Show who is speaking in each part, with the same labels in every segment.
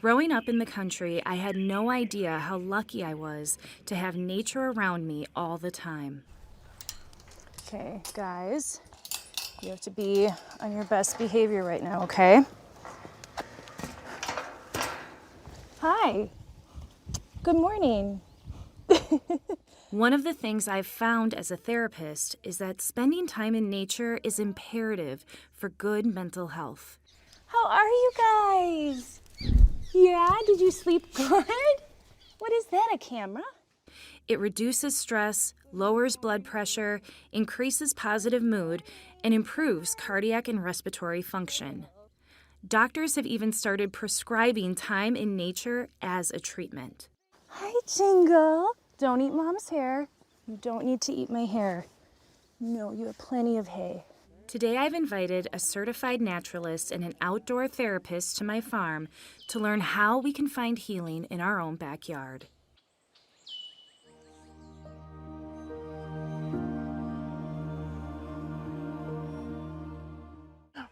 Speaker 1: Growing up in the country, I had no idea how lucky I was to have nature around me all the time. Okay, guys, you have to be on your best behavior right now, okay? Hi. Good morning. One of the things I've found as a therapist is that spending time in nature is imperative for good mental health. How are you guys? Yeah, did you sleep good? What is that, a camera? It reduces stress, lowers blood pressure, increases positive mood, and improves cardiac and respiratory function. Doctors have even started prescribing time in nature as a treatment. Hi, Jingle. Don't eat Mom's hair. You don't need to eat my hair. No, you have plenty of hay. Today I've invited a certified naturalist and an outdoor therapist to my farm to learn how we can find healing in our own backyard.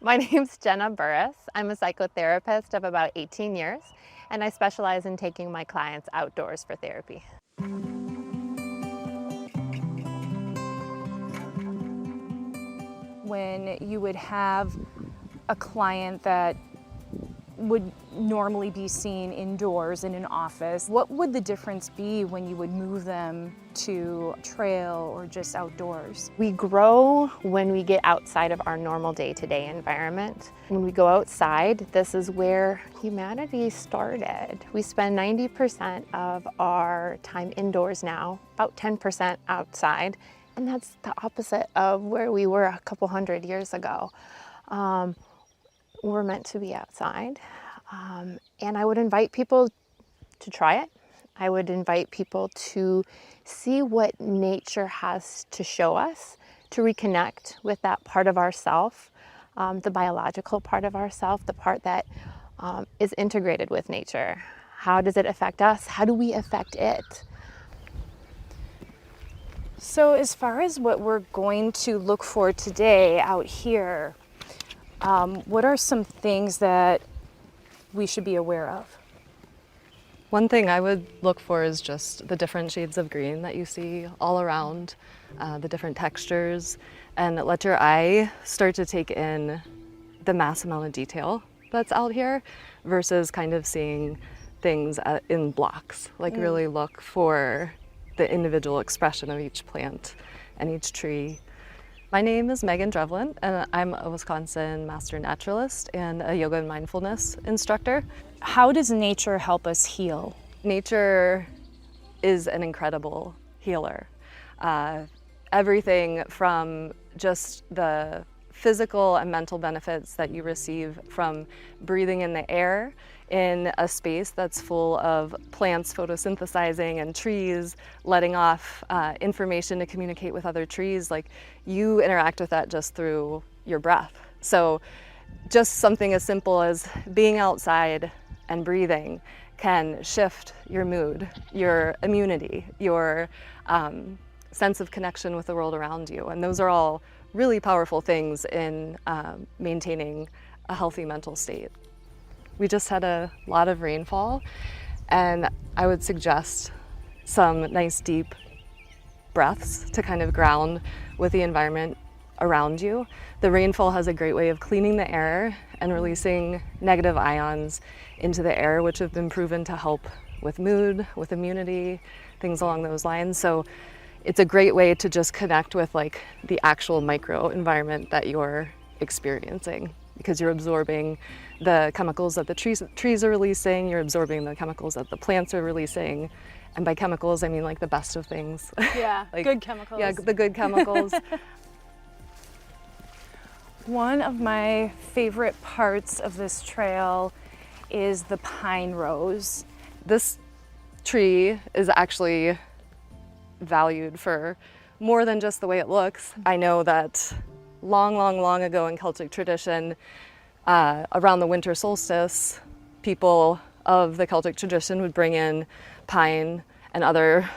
Speaker 2: My name's Jenna Burris. I'm a psychotherapist of about 18 years, and I specialize in taking my clients outdoors for therapy.
Speaker 1: When you would have a client that would normally be seen indoors in an office, what would the difference be when you would move them to a trail or just outdoors?
Speaker 2: We grow when we get outside of our normal day-to-day environment. When we go outside, this is where humanity started. We spend 90% of our time indoors now, about 10% outside, and that's the opposite of where we were a couple hundred years ago. We're meant to be outside, and I would invite people to try it. I would invite people to see what nature has to show us, to reconnect with that part of ourself, the biological part of ourself, the part that is integrated with nature. How does it affect us? How do we affect it?
Speaker 1: So as far as what we're going to look for today out here, what are some things that we should be aware of?
Speaker 3: One thing I would look for is just the different shades of green that you see all around, the different textures, and let your eye start to take in the mass amount of detail that's out here versus kind of seeing things in blocks. Like really look for the individual expression of each plant and each tree. My name is Megan Drevlin, and I'm a Wisconsin master naturalist and a yoga and mindfulness instructor.
Speaker 1: How does nature help us heal?
Speaker 3: Nature is an incredible healer. Everything from just the physical and mental benefits that you receive from breathing in the air in a space that's full of plants photosynthesizing and trees letting off information to communicate with other trees. Like, you interact with that just through your breath. So just something as simple as being outside and breathing can shift your mood, your immunity, your sense of connection with the world around you. And those are all really powerful things in maintaining a healthy mental state. We just had a lot of rainfall, and I would suggest some nice deep breaths to kind of ground with the environment around you. The rainfall has a great way of cleaning the air and releasing negative ions into the air, which have been proven to help with mood, with immunity, things along those lines. So it's a great way to just connect with like the actual micro environment that you're experiencing, because you're absorbing the chemicals that the trees are releasing, you're absorbing the chemicals that the plants are releasing. And by chemicals, I mean like the best of things.
Speaker 1: Yeah,
Speaker 3: like,
Speaker 1: good chemicals.
Speaker 3: Yeah, the good chemicals.
Speaker 1: One of my favorite parts of this trail is the pine rose.
Speaker 3: This tree is actually valued for more than just the way it looks. I know that long ago in Celtic tradition, around the winter solstice, people of the Celtic tradition would bring in pine and other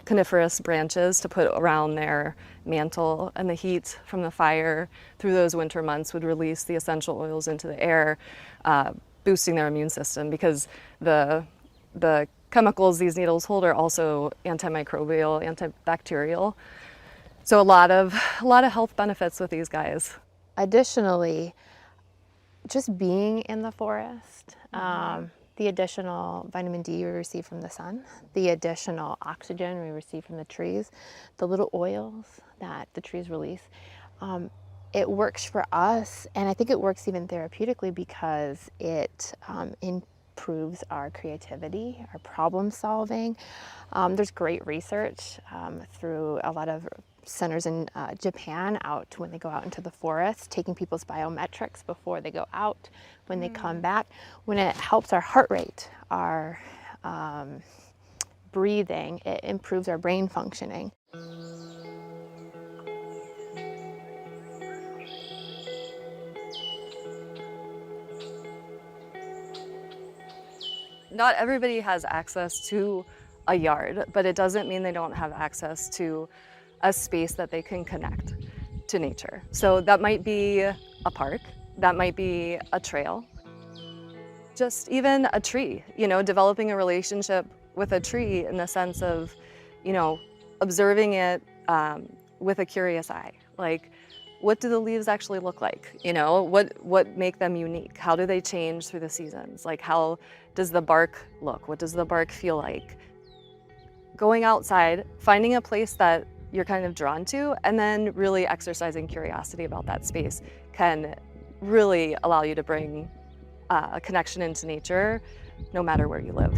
Speaker 3: coniferous branches to put around their mantle, and the heat from the fire through those winter months would release the essential oils into the air, boosting their immune system, because the chemicals these needles hold are also antimicrobial, antibacterial. So a lot of health benefits with these guys.
Speaker 2: Additionally, just being in the forest, the additional vitamin D we receive from the sun, the additional oxygen we receive from the trees, the little oils that the trees release, it works for us, and I think it works even therapeutically because it improves our creativity, our problem solving. There's great research through a lot of centers in Japan out when they go out into the forest, taking people's biometrics before they go out, when they come back, when it helps our heart rate, our breathing, it improves our brain functioning.
Speaker 3: Not everybody has access to a yard, but it doesn't mean they don't have access to a space that they can connect to nature. So that might be a park, that might be a trail, just even a tree, developing a relationship with a tree in the sense of, observing it with a curious eye. Like, what do the leaves actually look like? What make them unique? How do they change through the seasons? Like, how does the bark look? What does the bark feel like? Going outside, finding a place that you're kind of drawn to, and then really exercising curiosity about that space can really allow you to bring a connection into nature no matter where you live.